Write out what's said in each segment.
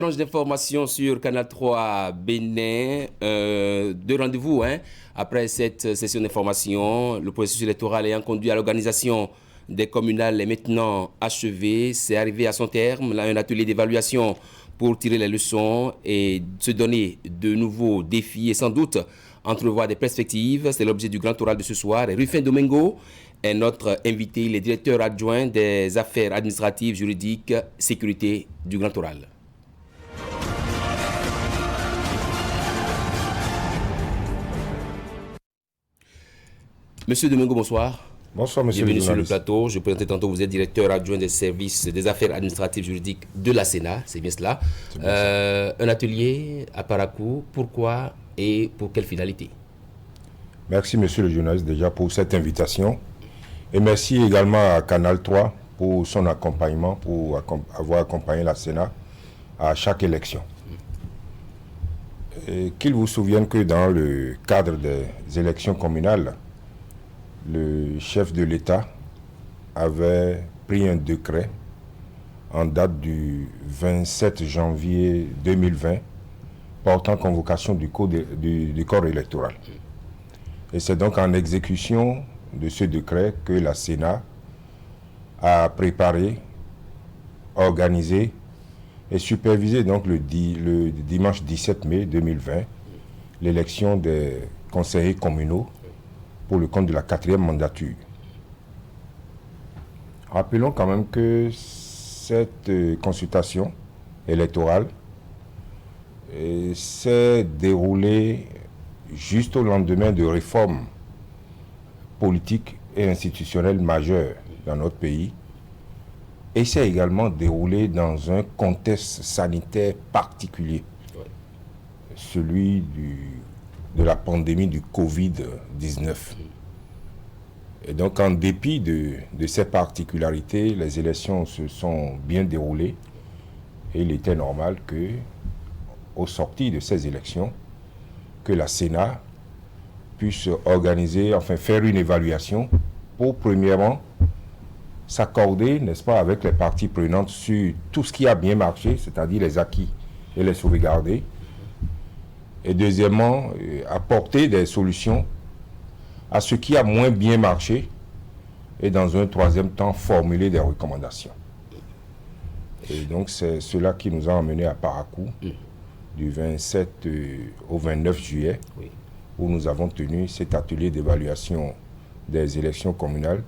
Échange d'informations sur Canal 3 Bénin, deux rendez-vous après cette session d'information. Le processus électoral ayant conduit à l'organisation des communales est maintenant achevé. C'est arrivé à son terme. Là, un atelier d'évaluation pour tirer les leçons et se donner de nouveaux défis et sans doute entrevoir des perspectives. C'est l'objet du grand oral de ce soir. Et Rufin Domingo est notre invité. Il est directeur adjoint des affaires administratives, juridiques, sécurité du grand oral. Monsieur Domingo, bonsoir. Bonsoir, monsieur Bienvenue sur le plateau. Je présentais tantôt, vous êtes directeur adjoint des services des affaires administratives juridiques de la Sénat, c'est bien cela. Un atelier à Parakou, pourquoi et pour quelle finalité? Merci, monsieur le journaliste, déjà pour cette invitation. Et merci également à Canal 3 pour son accompagnement, pour avoir accompagné la Sénat à chaque élection. Qu'il vous souvienne que dans le cadre des élections communales, le chef de l'État avait pris un décret en date du 27 janvier 2020 portant convocation du corps électoral. Et c'est donc en exécution de ce décret que la Sénat a préparé, organisé et supervisé donc le dimanche 17 mai 2020 l'élection des conseillers communaux pour le compte de la 4e mandature. Rappelons quand même que cette consultation électorale s'est déroulée juste au lendemain de réformes politiques et institutionnelles majeures dans notre pays et s'est également déroulée dans un contexte sanitaire particulier, celui de la pandémie du Covid-19. Et donc, en dépit de ces particularités, les élections se sont bien déroulées et il était normal que, au sortir de ces élections, que la Sénat puisse organiser, enfin faire une évaluation pour, premièrement, s'accorder, n'est-ce pas, avec les parties prenantes sur tout ce qui a bien marché, c'est-à-dire les acquis et les sauvegarder. Et deuxièmement, apporter des solutions à ce qui a moins bien marché et dans un troisième temps, formuler des recommandations. Et donc, c'est cela qui nous a emmenés à Parakou du 27 au 29 juillet, où nous avons tenu cet atelier d'évaluation des élections communales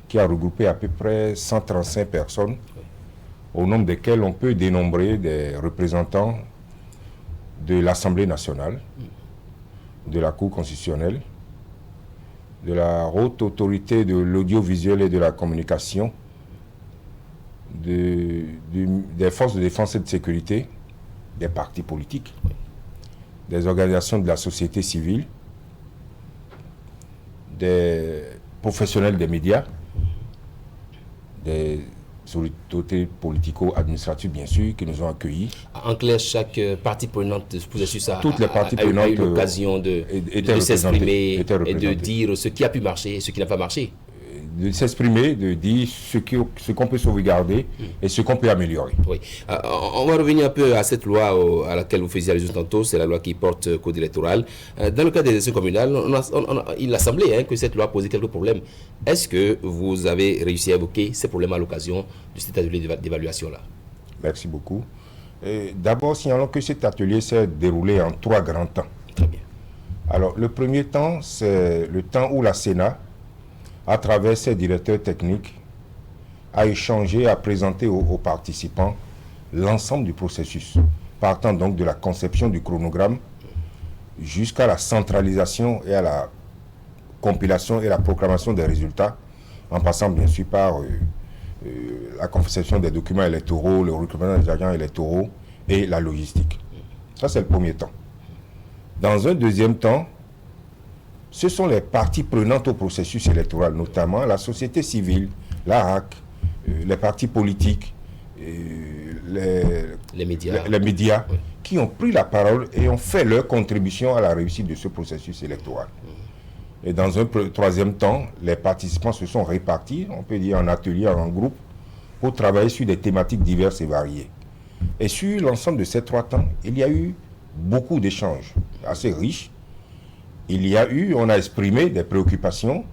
qui a regroupé à peu près 135 personnes, au nombre desquelles on peut dénombrer des représentants de l'Assemblée nationale, de la Cour constitutionnelle, de la Haute Autorité de l'audiovisuel et de la communication, des forces de défense et de sécurité, des partis politiques, des organisations de la société civile, des professionnels des médias, des autorités politico-administratives, bien sûr, qui nous ont accueillis. En clair, chaque partie prenante de ce processus a eu l'occasion de s'exprimer et de dire ce qui a pu marcher et ce qui n'a pas marché. De s'exprimer, de dire ce qu'on peut sauvegarder et ce qu'on peut améliorer. Oui. On va revenir un peu à cette loi à laquelle vous faisiez allusion tantôt, c'est la loi qui porte le code électoral. Dans le cas des élections communales, il a semblé que cette loi posait quelques problèmes. Est-ce que vous avez réussi à évoquer ces problèmes à l'occasion de cet atelier d'évaluation-là? Merci beaucoup. D'abord, signalons que cet atelier s'est déroulé en 3 grands temps. Très bien. Alors, le premier temps, c'est le temps où la Sénat, à travers ses directeurs techniques, a échangé, a présenté aux participants l'ensemble du processus, partant donc de la conception du chronogramme jusqu'à la centralisation et à la compilation et la proclamation des résultats, en passant bien sûr par la conception des documents électoraux, le recrutement des agents électoraux et la logistique. Ça, c'est le premier temps. Dans un deuxième temps, ce sont les parties prenantes au processus électoral, notamment la société civile, la RAC, les partis politiques, les médias qui ont pris la parole et ont fait leur contribution à la réussite de ce processus électoral. Et dans un troisième temps, les participants se sont répartis, on peut dire en atelier, en groupe, pour travailler sur des thématiques diverses et variées. Et sur l'ensemble de ces 3 temps, il y a eu beaucoup d'échanges assez riches. On a exprimé des préoccupations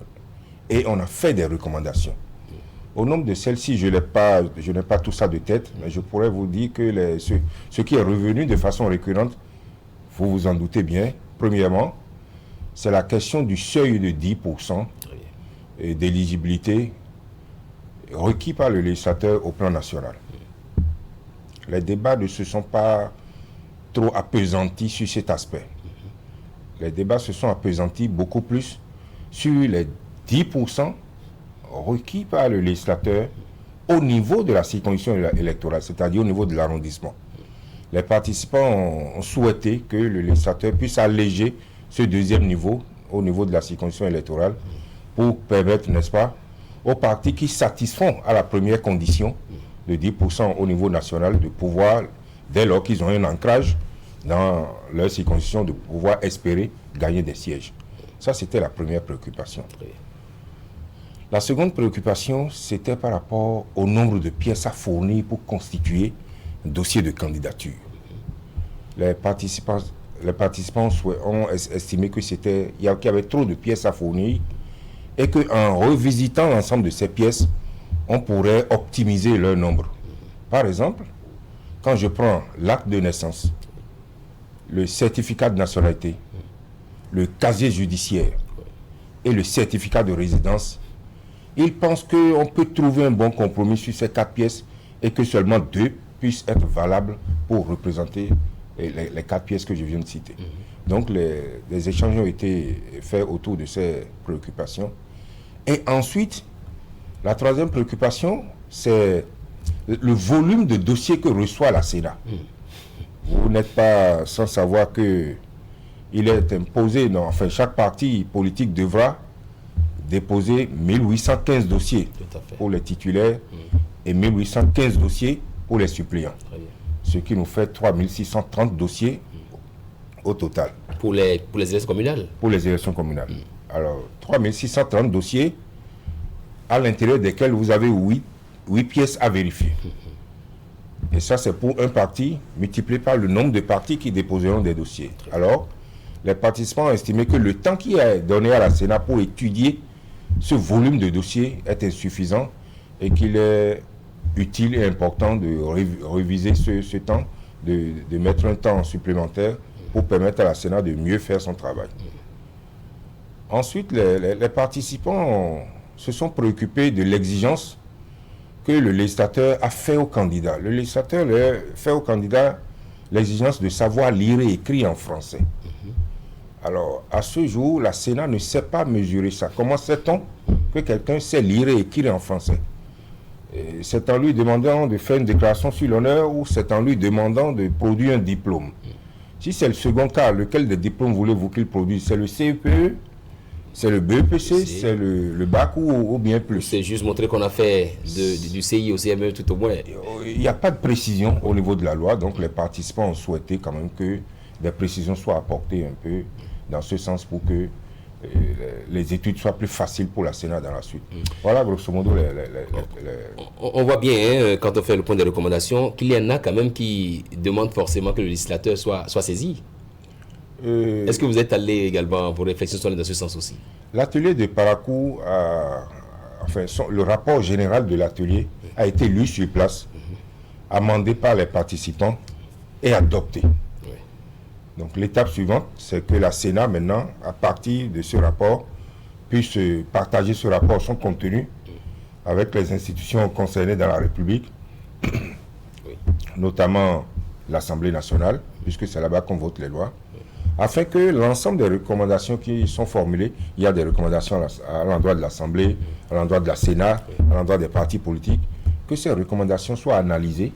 et on a fait des recommandations. Au nombre de celles-ci, je n'ai pas tout ça de tête, mais je pourrais vous dire que ce qui est revenu de façon récurrente, vous vous en doutez bien, premièrement, c'est la question du seuil de 10% d'éligibilité requis par le législateur au plan national. Les débats ne se sont pas trop appesantis sur cet aspect. Les débats se sont appesantis beaucoup plus sur les 10% requis par le législateur au niveau de la circonscription électorale, c'est-à-dire au niveau de l'arrondissement. Les participants ont souhaité que le législateur puisse alléger ce deuxième niveau, au niveau de la circonscription électorale, pour permettre, n'est-ce pas, aux partis qui satisfont à la première condition de 10% au niveau national de pouvoir, dès lors qu'ils ont un ancrage dans leur circonscription, de pouvoir espérer gagner des sièges. Ça, c'était la première préoccupation. La seconde préoccupation, c'était par rapport au nombre de pièces à fournir pour constituer un dossier de candidature. Les participants ont estimé qu'il y avait trop de pièces à fournir et qu'en revisitant l'ensemble de ces pièces, on pourrait optimiser leur nombre. Par exemple, quand je prends l'acte de naissance, le certificat de nationalité, le casier judiciaire et le certificat de résidence, ils pensent qu'on peut trouver un bon compromis sur ces 4 pièces et que seulement 2 puissent être valables pour représenter les 4 pièces que je viens de citer. Donc les échanges ont été faits autour de ces préoccupations. Et ensuite, la troisième préoccupation, c'est le volume de dossiers que reçoit la Sénat. Vous n'êtes pas sans savoir qu'il est imposé, chaque parti politique devra déposer 1815 dossiers pour les titulaires et 1815 dossiers pour les suppléants. Ce qui nous fait 3630 dossiers au total. Pour les élections communales. Pour les élections communales. Alors, 3630 dossiers à l'intérieur desquels vous avez 8 pièces à vérifier. Et ça, c'est pour un parti multiplié par le nombre de partis qui déposeront des dossiers. Alors, les participants ont estimé que le temps qui est donné à la Sénat pour étudier ce volume de dossiers est insuffisant et qu'il est utile et important de réviser ce temps, de mettre un temps supplémentaire pour permettre à la Sénat de mieux faire son travail. Ensuite, les participants se sont préoccupés de l'exigence que le législateur a fait au candidat. Le législateur fait au candidat l'exigence de savoir lire et écrire en français. Alors, à ce jour, la Sénat ne sait pas mesurer ça. Comment sait-on que quelqu'un sait lire et écrire en français? C'est en lui demandant de faire une déclaration sur l'honneur ou c'est en lui demandant de produire un diplôme? Si c'est le second cas, lequel des diplômes voulez-vous qu'il produise? C'est le CEPE? C'est le BEPC? C'est le bac ou bien plus? C'est juste montrer qu'on a fait du CI au CME tout au moins. Il n'y a pas de précision au niveau de la loi, donc les participants ont souhaité quand même que des précisions soient apportées un peu dans ce sens pour que les études soient plus faciles pour la Sénat dans la suite. Voilà grosso modo On voit bien, quand on fait le point des recommandations, qu'il y en a quand même qui demandent forcément que le législateur soit saisi. Est-ce que vous êtes allé également, vos réflexions sont dans ce sens aussi? L'atelier de Parakou, le rapport général de l'atelier a été lu sur place, amendé par les participants et adopté. Donc l'étape suivante, c'est que la Sénat maintenant, à partir de ce rapport, puisse partager ce rapport, son contenu, avec les institutions concernées dans la République, notamment l'Assemblée nationale, puisque c'est là-bas qu'on vote les lois, afin que l'ensemble des recommandations qui sont formulées, il y a des recommandations à l'endroit de l'Assemblée, à l'endroit de la Sénat, à l'endroit des partis politiques, que ces recommandations soient analysées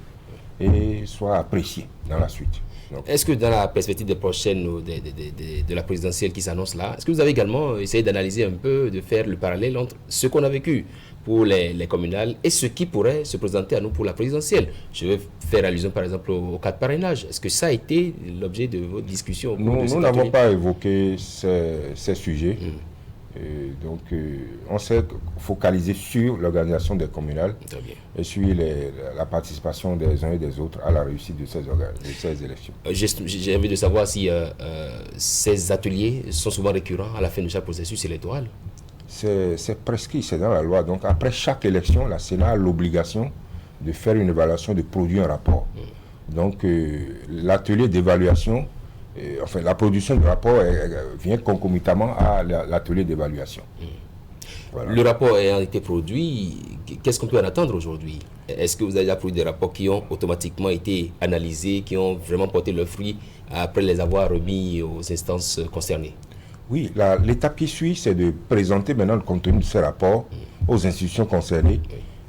et soient appréciées dans la suite. Est-ce que dans la perspective des prochaines, de la présidentielle qui s'annonce là, est-ce que vous avez également essayé d'analyser un peu, de faire le parallèle entre ce qu'on a vécu pour les communales et ce qui pourrait se présenter à nous pour la présidentielle? Je vais faire allusion par exemple au cas de parrainage. Est-ce que ça a été l'objet de votre discussion? Nous n'avons pas évoqué ces sujets. Donc, on s'est focalisé sur l'organisation des communales et sur la participation des uns et des autres à la réussite de ces élections. J'ai envie de savoir si ces ateliers sont souvent récurrents à la fin de chaque processus électoral. C'est prescrit, c'est dans la loi. Donc, après chaque élection, la Sénat a l'obligation de faire une évaluation, de produire un rapport. Donc, l'atelier d'évaluation, enfin, la production du rapport vient concomitamment à l'atelier d'évaluation. Voilà. Le rapport ayant été produit, qu'est-ce qu'on peut en attendre aujourd'hui? Est-ce que vous avez déjà produit des rapports qui ont automatiquement été analysés, qui ont vraiment porté leurs fruits après les avoir remis aux instances concernées? Oui, l'étape qui suit, c'est de présenter maintenant le contenu de ces rapports aux institutions concernées,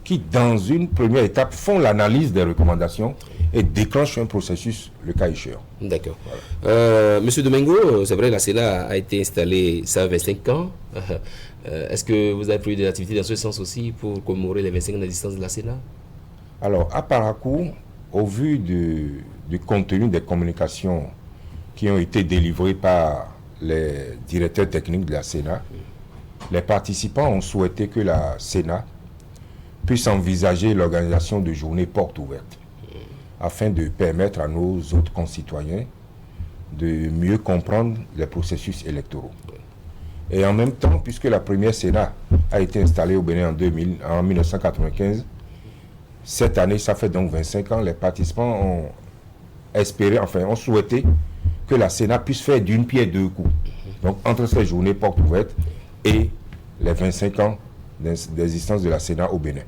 qui, dans une première étape, font l'analyse des recommandations et déclenchent un processus, le cas échéant. D'accord. Voilà. Monsieur Domingo, c'est vrai, la Sénat a été installée ça a 25 ans. Est-ce que vous avez prévu des activités dans ce sens aussi pour commémorer les 25 ans d'existence de la Sénat? Alors, à Parakou, au vu du contenu des communications qui ont été délivrées par les directeurs techniques de la Sénat, les participants ont souhaité que la Sénat puisse envisager l'organisation de journées portes ouvertes afin de permettre à nos autres concitoyens de mieux comprendre les processus électoraux. Et en même temps, puisque la première Sénat a été installée au Bénin en 1995, cette année, ça fait donc 25 ans, les participants ont espéré, enfin, ont souhaité que la Sénat puisse faire d'une pierre deux coups. Donc, entre ces journées portes ouvertes et les 25 ans d'existence de la Sénat au Bénin.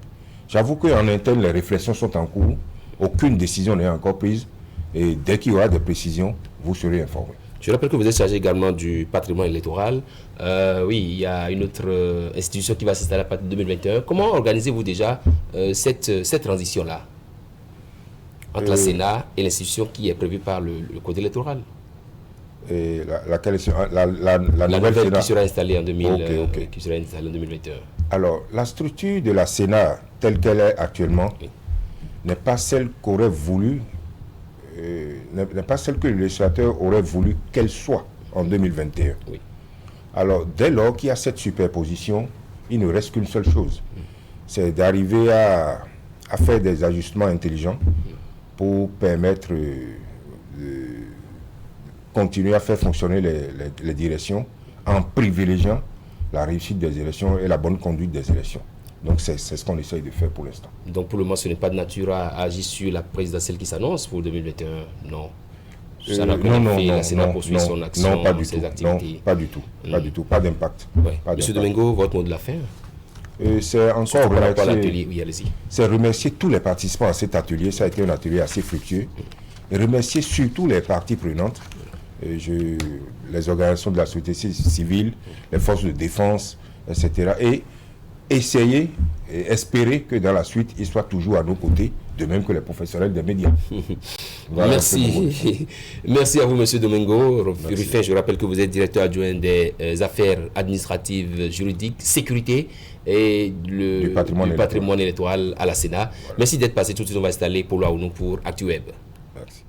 J'avoue qu'en interne, les réflexions sont en cours. Aucune décision n'est encore prise. Et dès qu'il y aura des précisions, vous serez informés. Je rappelle que vous êtes chargé également du patrimoine électoral. Oui, il y a une autre institution qui va s'installer à partir de 2021. Comment organisez-vous déjà cette transition-là entre la Sénat et l'institution qui est prévue par le code électoral? Et la nouvelle Sénat qui sera installée en 2021. Alors, la structure de la Sénat telle qu'elle est actuellement n'est pas celle qu'aurait voulu, n'est pas celle que le législateur aurait voulu qu'elle soit en 2021. Oui. Alors, dès lors qu'il y a cette superposition, il ne reste qu'une seule chose, c'est d'arriver à faire des ajustements intelligents pour permettre de continuer à faire fonctionner les directions en privilégiant la réussite des élections et la bonne conduite des élections. Donc c'est ce qu'on essaye de faire pour l'instant. Donc pour le moment, ce n'est pas de nature à agir sur la présidentielle qui s'annonce pour 2021, non? Ça n'a pas fait, la Sénat poursuit son action, non, pas du ses tout, activités. non, pas du tout, pas du tout, pas d'impact. Ouais. Monsieur Domingo, votre mot de la fin? C'est encore remercier, oui, allez-y. C'est remercier tous les participants à cet atelier. Ça a été un atelier assez fructueux. Et remercier surtout les parties prenantes, les organisations de la société civile, les forces de défense, etc. Et essayer et espérer que dans la suite, ils soient toujours à nos côtés, de même que les professionnels des médias. Voilà, merci. Merci à vous, Monsieur Domingo Ruffin. Je rappelle que vous êtes directeur adjoint des affaires administratives, juridiques, sécurité et du patrimoine électoral à la Sénat. Merci d'être passé. Tout de suite, on va installer Polo Aounou pour ActuWeb. Merci.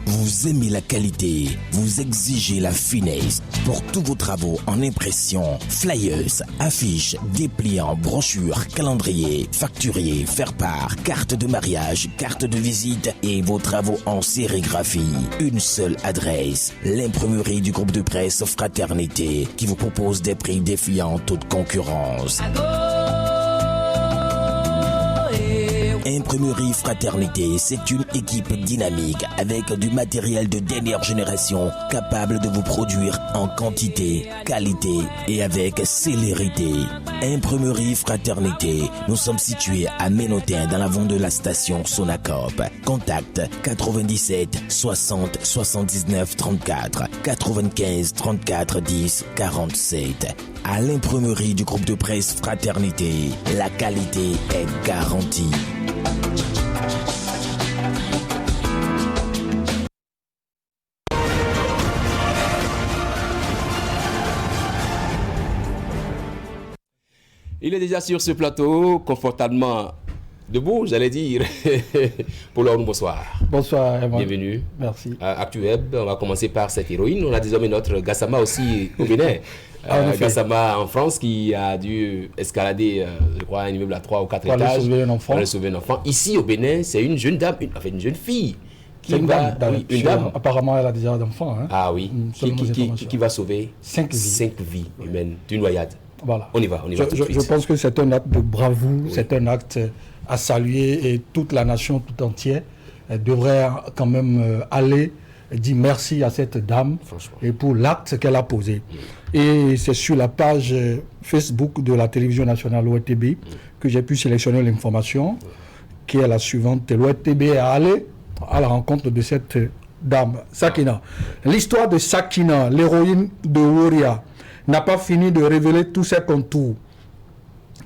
Vous aimez la qualité, vous exigez la finesse. Pour tous vos travaux en impression, flyers, affiches, dépliants, brochures, calendriers, facturiers, faire-part, carte de mariage, carte de visite et vos travaux en sérigraphie. Une seule adresse, l'imprimerie du groupe de presse Fraternité qui vous propose des prix défiant toute concurrence. Imprimerie Fraternité, c'est une équipe dynamique avec du matériel de dernière génération capable de vous produire en quantité, qualité et avec célérité. Imprimerie Fraternité, nous sommes situés à Ménotin dans l'avant de la station Sonacop. Contact 97 60 79 34 95 34 10 47. À l'imprimerie du groupe de presse Fraternité, la qualité est garantie. Il est déjà sur ce plateau, confortablement debout, j'allais dire. Pour l'heure, bonsoir. Bonsoir, Emma. Bienvenue. Merci. À ActuWeb, on va commencer par cette héroïne. On a désormais notre Gassama aussi au Bénin. Gassama en France qui a dû escalader, je crois, un immeuble à 3 ou 4 étages. Pour aller sauver un enfant. Pour aller sauver un enfant. Ici au Bénin, c'est une jeune dame, une jeune fille. C'est une dame. Une dame. Apparemment, elle a déjà d'enfants. Hein. Ah oui. Qui va sauver 5 vies humaines d'une noyade. Voilà. On y va. Je pense que c'est un acte de bravoure, c'est un acte à saluer et toute la nation tout entière devrait quand même aller dire merci à cette dame et pour l'acte qu'elle a posé. Et c'est sur la page Facebook de la télévision nationale ORTB que j'ai pu sélectionner l'information qui est la suivante. L'ORTB est allé à la rencontre de cette dame, Sakina. L'histoire de Sakina, l'héroïne de Woria, n'a pas fini de révéler tous ses contours.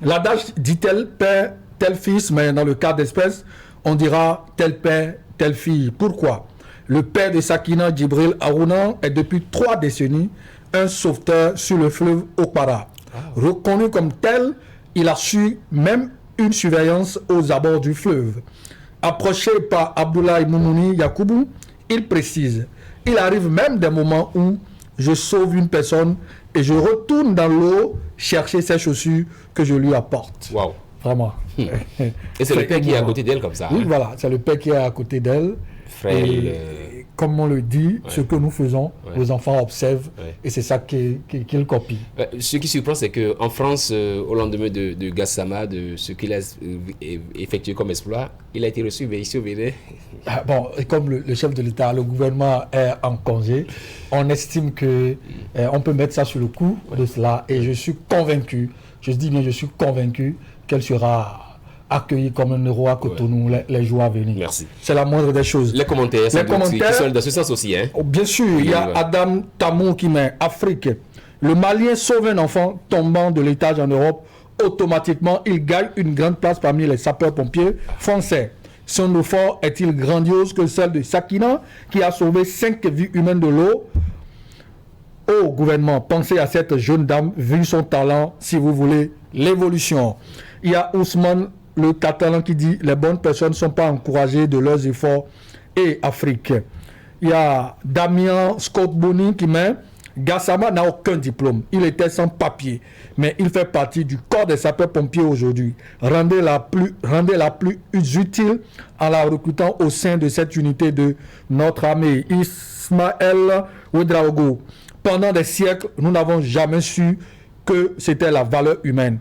L'adage dit tel père, tel fils, mais dans le cas d'espèce, on dira tel père, telle fille. Pourquoi? Le père de Sakina, Djibril Harouna, est depuis 3 décennies un sauveteur sur le fleuve Okpara. Reconnu comme tel, il assure même une surveillance aux abords du fleuve. Approché par Abdoulaye Moumouni Yakoubou, il précise: il arrive même des moments où je sauve une personne et je retourne dans l'eau chercher ses chaussures que je lui apporte. Waouh. Vraiment. Et c'est le père qui est à côté d'elle comme ça. Oui, voilà, c'est le père qui est à côté d'elle. Frêle. Comme on le dit, ce que nous faisons, les enfants observent et c'est ça qu'ils copient. Ce qui surprend, c'est qu'en France, au lendemain de Gassama, de ce qu'il a effectué comme exploit, il a été reçu ici au Bénin. Bon, et comme le chef de l'État, le gouvernement est en congé, on estime qu'on peut mettre ça sur le coup de cela et je suis convaincu, je suis convaincu qu'elle sera accueilli comme un héros à Cotonou les jours à venir. Merci. C'est la moindre des choses. Les commentaires qui sont dans ce sens aussi. Hein? Bien sûr, il y a Adam Tamou qui met Afrique. Le Malien sauve un enfant tombant de l'étage en Europe. Automatiquement, il gagne une grande place parmi les sapeurs-pompiers français. Son effort est-il grandiose que celle de Sakina qui a sauvé 5 vies humaines de l'eau? Au gouvernement, pensez à cette jeune dame, vu son talent, si vous voulez, l'évolution. Il y a Ousmane le Catalan qui dit: les bonnes personnes ne sont pas encouragées de leurs efforts et Afrique. Il y a Damien Scott Boni qui met: Gassama n'a aucun diplôme, il était sans papier, mais il fait partie du corps des sapeurs-pompiers aujourd'hui. Rendez-la plus utile en la recrutant au sein de cette unité de notre armée. Ismaël Ouedraogo: pendant des siècles, nous n'avons jamais su que c'était la valeur humaine.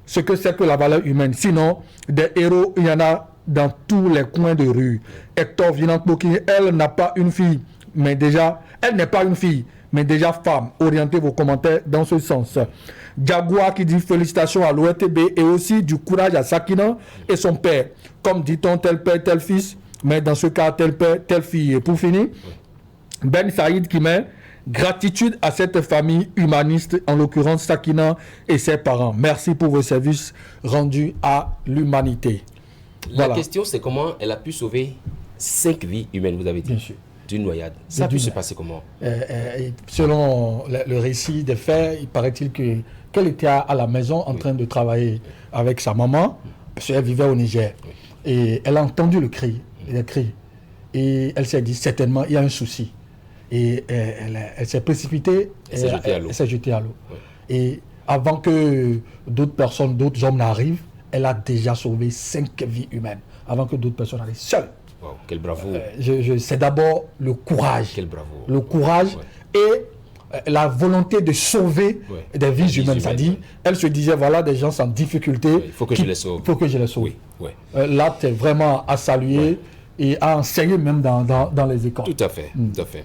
Ce que c'est que la valeur humaine. Sinon, des héros, il y en a dans tous les coins de rue. Hector Vinant-Boki, elle n'a pas une fille, mais déjà, elle n'est pas une fille, mais déjà femme. Orientez vos commentaires dans ce sens. Jaguar qui dit félicitations à l'ORTB et aussi du courage à Sakina et son père. Comme dit-on, tel père, tel fils, mais dans ce cas, tel père, telle fille. Et pour finir, Ben Saïd qui met: gratitude à cette famille humaniste, en l'occurrence Sakina et ses parents. Merci pour vos services rendus à l'humanité. La question, c'est comment elle a pu sauver 5 vies humaines, vous avez dit. Bien sûr. D'une noyade. Ça a pu se passer comment? Selon le récit des faits, il paraît-il qu'elle était à la maison en train de travailler avec sa maman, parce qu'elle vivait au Niger. Et elle a entendu les cris. Et elle s'est dit, certainement, il y a un souci. Et elle s'est précipitée, elle s'est jetée à l'eau. Et avant que d'autres hommes n'arrivent, elle a déjà sauvé 5 vies humaines, avant que d'autres personnes arrivent seule. Wow, quel bravo. C'est d'abord le courage. Quel bravo. Le courage et la volonté de sauver des vies humaines. C'est-à-dire, elle se disait, voilà des gens en difficulté. Il faut que je les sauve. Oui. L'acte est vraiment à saluer. Et à enseigner même dans les écoles. Tout à fait, tout à fait.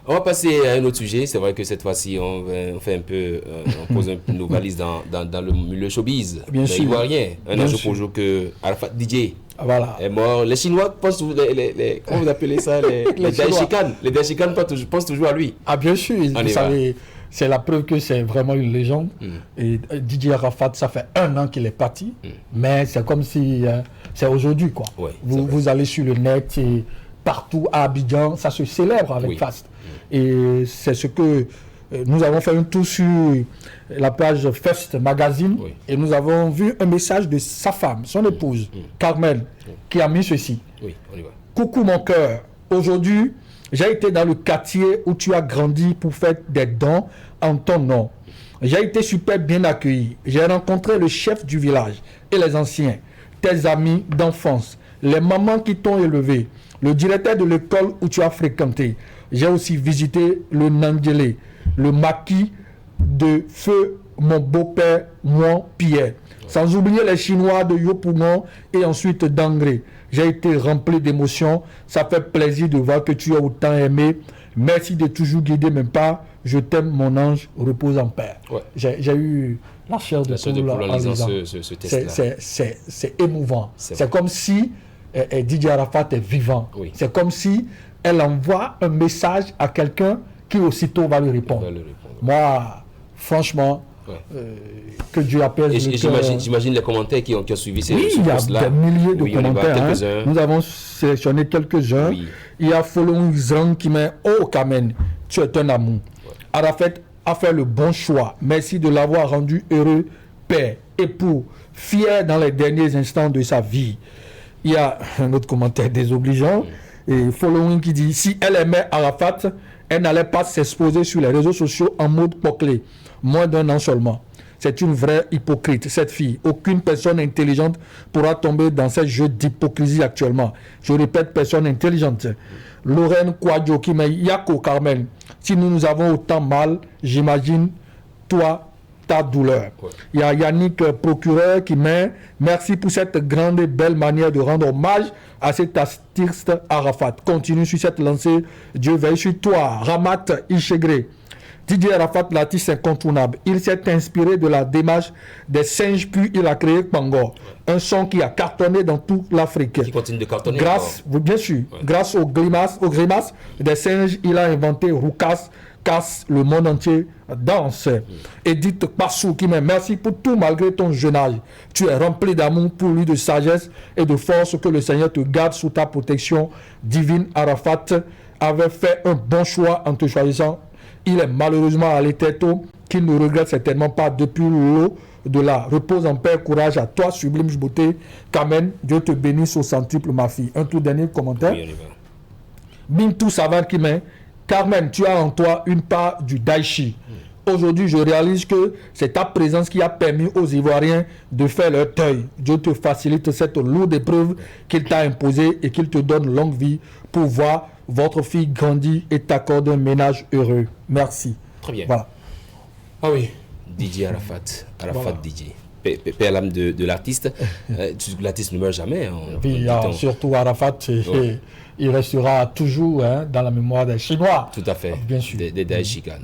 On va passer à un autre sujet. C'est vrai que cette fois-ci, on fait un peu, on pose nos valises dans le milieu showbiz. Bien sûr. Ivoirien. Un jour pour jour que Arafat DJ est mort. Les Chinois pensent, comment vous appelez ça, les Daishikan. Les Daishikan pensent toujours à lui. Ah bien sûr, vous savez, c'est la preuve que c'est vraiment une légende. Et DJ Arafat, ça fait 1 an qu'il est parti, mais c'est comme si c'est aujourd'hui, quoi. Vous allez sur le net et partout à Abidjan, ça se célèbre avec faste. Et c'est ce que nous avons fait un tour sur la page First Magazine et nous avons vu un message de sa femme, son épouse, Carmel, qui a mis ceci. Oui, on y va. Coucou mon cœur, aujourd'hui, j'ai été dans le quartier où tu as grandi pour faire des dons en ton nom. J'ai été super bien accueilli. J'ai rencontré le chef du village et les anciens, tes amis d'enfance, les mamans qui t'ont élevé, le directeur de l'école où tu as fréquenté. J'ai aussi visité le Nangélé, le maquis de feu mon beau-père, mon Pierre. Sans oublier les Chinois de Yopougon et ensuite d'Angré. J'ai été rempli d'émotions. Ça fait plaisir de voir que tu as autant aimé. Merci de toujours guider mes pas. Je t'aime, mon ange. Repose en paix. Ouais. J'ai eu la chair de poule en lisant ce texte-là. C'est émouvant. C'est comme si Didier Arafat est vivant. Oui. C'est comme si elle envoie un message à quelqu'un qui aussitôt va lui répondre. Moi, franchement... que Dieu apaise le cœur. J'imagine les commentaires qui ont suivi ces il y a des milliers de commentaires. Nous avons sélectionné quelques-uns. Il y a Folong Zhang qui met « Oh Kamen, tu es un amour. Arafat a fait le bon choix. Merci de l'avoir rendu heureux, père, époux, fier dans les derniers instants de sa vie. » Il y a un autre commentaire désobligeant. Et Folong qui dit « Si elle aimait Arafat, elle n'allait pas s'exposer sur les réseaux sociaux en mode poclé. Moins d'un an seulement. C'est une vraie hypocrite, cette fille. Aucune personne intelligente pourra tomber dans ces jeux d'hypocrisie actuellement. Je répète, personne intelligente. Lorraine Kouadjo qui met Yako Carmel. Si nous avons autant mal, j'imagine toi, ta douleur. Il y a Yannick Procureur qui met merci pour cette grande et belle manière de rendre hommage à cet artiste Arafat. Continue sur cette lancée. Dieu veille sur toi. Ramat Ichegré. Didier Arafat, l'artiste incontournable. Il s'est inspiré de la démarche des singes, puis il a créé Pangor. Un son qui a cartonné dans toute l'Afrique. Qui continue de cartonner. Bien sûr, grâce aux grimaces des singes, il a inventé Roukas, Casse, le monde entier danse. Edith Passou qui met merci pour tout malgré ton jeune âge. Tu es rempli d'amour pour lui, de sagesse et de force. Que le Seigneur te garde sous ta protection divine. Arafat avait fait un bon choix en te choisissant. Il est malheureusement allé très tôt, qu'il ne regrette certainement pas depuis l'eau de la repose en paix. Courage à toi, sublime beauté. Kamen, Dieu te bénisse au centuple, ma fille. Un tout dernier commentaire. Oui, Bintou Savar qui met Carmen, tu as en toi une part du Daichi. Aujourd'hui, je réalise que c'est ta présence qui a permis aux Ivoiriens de faire leur deuil. Dieu te facilite cette lourde épreuve qu'il t'a imposée et qu'il te donne longue vie pour voir votre fille grandir et t'accorde un ménage heureux. Merci. Très bien. Voilà. Ah oui, Didier Arafat. Voilà. Didier. Père l'âme de l'artiste. L'artiste ne meurt jamais. Surtout Arafat, il restera toujours dans la mémoire des Chinois. Tout à fait. Bien sûr. Des Daishikan.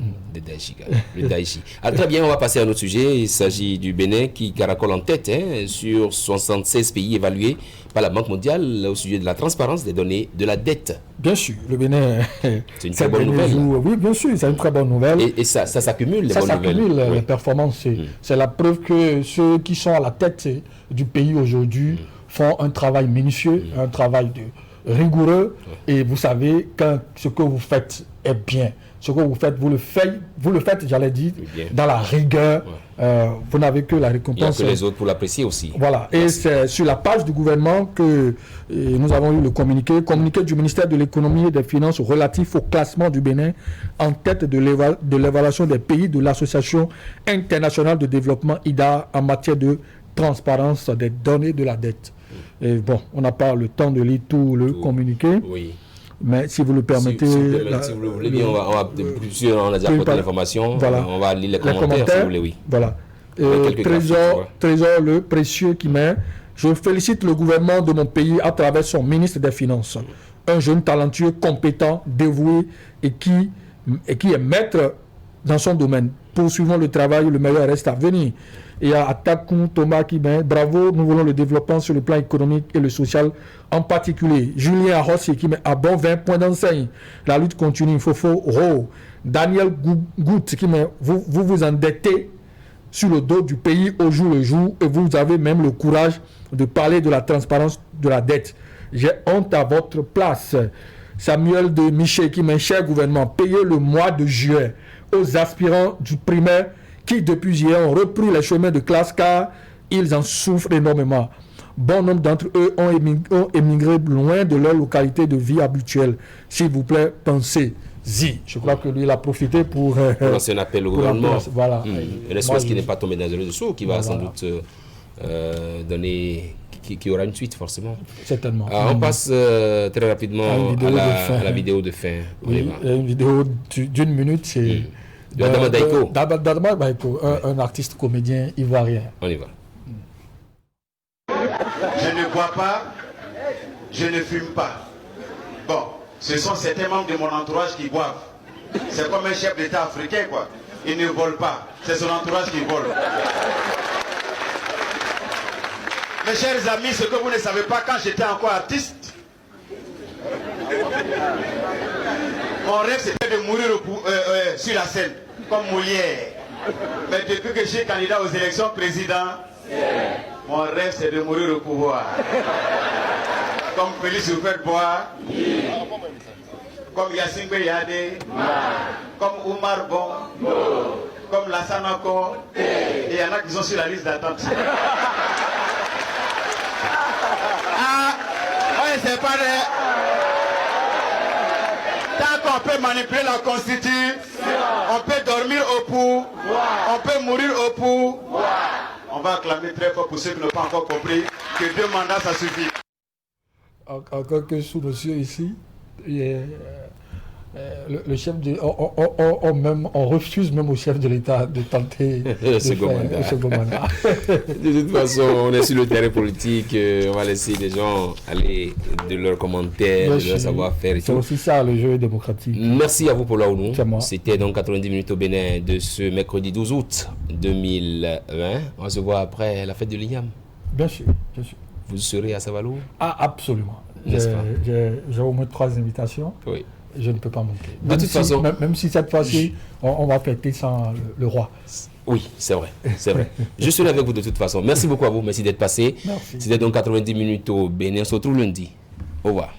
Le Daishi. Alors, très bien, on va passer à un autre sujet. Il s'agit du Bénin qui caracole en tête sur 76 pays évalués par la Banque mondiale au sujet de la transparence des données de la dette. Bien sûr, le Bénin. C'est une très bonne nouvelle. Oui, bien sûr, c'est une très bonne nouvelle. Et ça s'accumule, les bonnes nouvelles. Ça s'accumule, les performances. C'est la preuve que ceux qui sont à la tête du pays aujourd'hui font un travail minutieux, un travail rigoureux. Et vous savez, quand ce que vous faites est bien, ce que vous faites, vous le faites, j'allais dire, dans la rigueur. Vous n'avez que la récompense. Il y a que les autres pour l'apprécier aussi. Voilà. Et c'est sur la page du gouvernement que nous avons eu le communiqué du ministère de l'économie et des finances relatif au classement du Bénin en tête de l'évaluation des pays de l'Association internationale de développement IDA en matière de transparence des données de la dette. Et bon, on n'a pas le temps de lire tout le communiqué. Oui. Mais si vous le permettez... Si vous le voulez bien, on a déjà apporté l'information. Voilà. On va lire les commentaires si vous voulez, oui. Voilà. Trésor le précieux qui met « Je félicite le gouvernement de mon pays à travers son ministre des Finances. Un jeune talentueux, compétent, dévoué et qui est maître dans son domaine. Poursuivons le travail, le meilleur reste à venir. » Il y a Atakoun Thomas qui met bravo, nous voulons le développement sur le plan économique et le social en particulier. Julien Arrossi qui met à bon 20 points d'enseigne. La lutte continue, Fofo Ro. Daniel Goutte qui met vous endettez sur le dos du pays au jour le jour et vous avez même le courage de parler de la transparence de la dette. J'ai honte à votre place. Samuel de Miché qui met cher gouvernement, payez le mois de juillet aux aspirants du primaire qui, depuis hier, ont repris les chemins de classe car ils en souffrent énormément. Bon nombre d'entre eux ont émigré loin de leur localité de vie habituelle. S'il vous plaît, pensez-y. Je crois que lui, il a profité pour lancer un appel au gouvernement. Voilà. Et l'espèce qui n'est pas tombé dans le dessous, qui va sans doute donner... Qui aura une suite, forcément. Certainement. On passe très rapidement à la vidéo de fin. Oui, une vidéo d'1 minute, c'est... D'Adama Daiko. D'Adama Daiko, un artiste comédien ivoirien. On y va. Je ne bois pas, je ne fume pas. Bon, ce sont certains membres de mon entourage qui boivent. C'est comme un chef d'État africain, quoi. Il ne vole pas, c'est son entourage qui vole. Mes chers amis, ce que vous ne savez pas, quand j'étais encore artiste, mon rêve c'était de mourir sur la scène, comme Molière. Mais depuis que je suis candidat aux élections président, mon rêve c'est de mourir au pouvoir. Comme Félix Houphouët-Boigny, comme Yassine Beyade, comme Oumar Bon, comme Lassana Nako, et il y en a qui sont sur la liste d'attente. C'est pas vrai. Tant qu'on peut manipuler la Constitution, on peut dormir au pouls, on peut mourir au pouls. On va acclamer très fort pour ceux qui n'ont pas encore compris que 2 mandats ça suffit. Encore que sous nos yeux ici, le chef de... on refuse même au chef de l'État de tenter le second mandat. De toute façon, on est sur le terrain politique, on va laisser les gens aller de leurs commentaires, de leur savoir-faire. C'est aussi ça le jeu démocratique. Merci à vous pour l'ONU. C'est moi. C'était donc 90 minutes au Bénin de ce mercredi 12 août 2020. On se voit après la fête de l'Igname. Bien sûr, bien sûr. Vous serez à Savalou? Ah, absolument. J'ai au moins 3 invitations. Oui. Je ne peux pas manquer. De toute façon, même si cette fois-ci, on va fêter sans le roi. Oui, c'est vrai, c'est vrai. Je serai avec vous de toute façon. Merci beaucoup à vous, merci d'être passé. Merci. C'était donc 90 minutes au Bénin. On se retrouve lundi. Au revoir.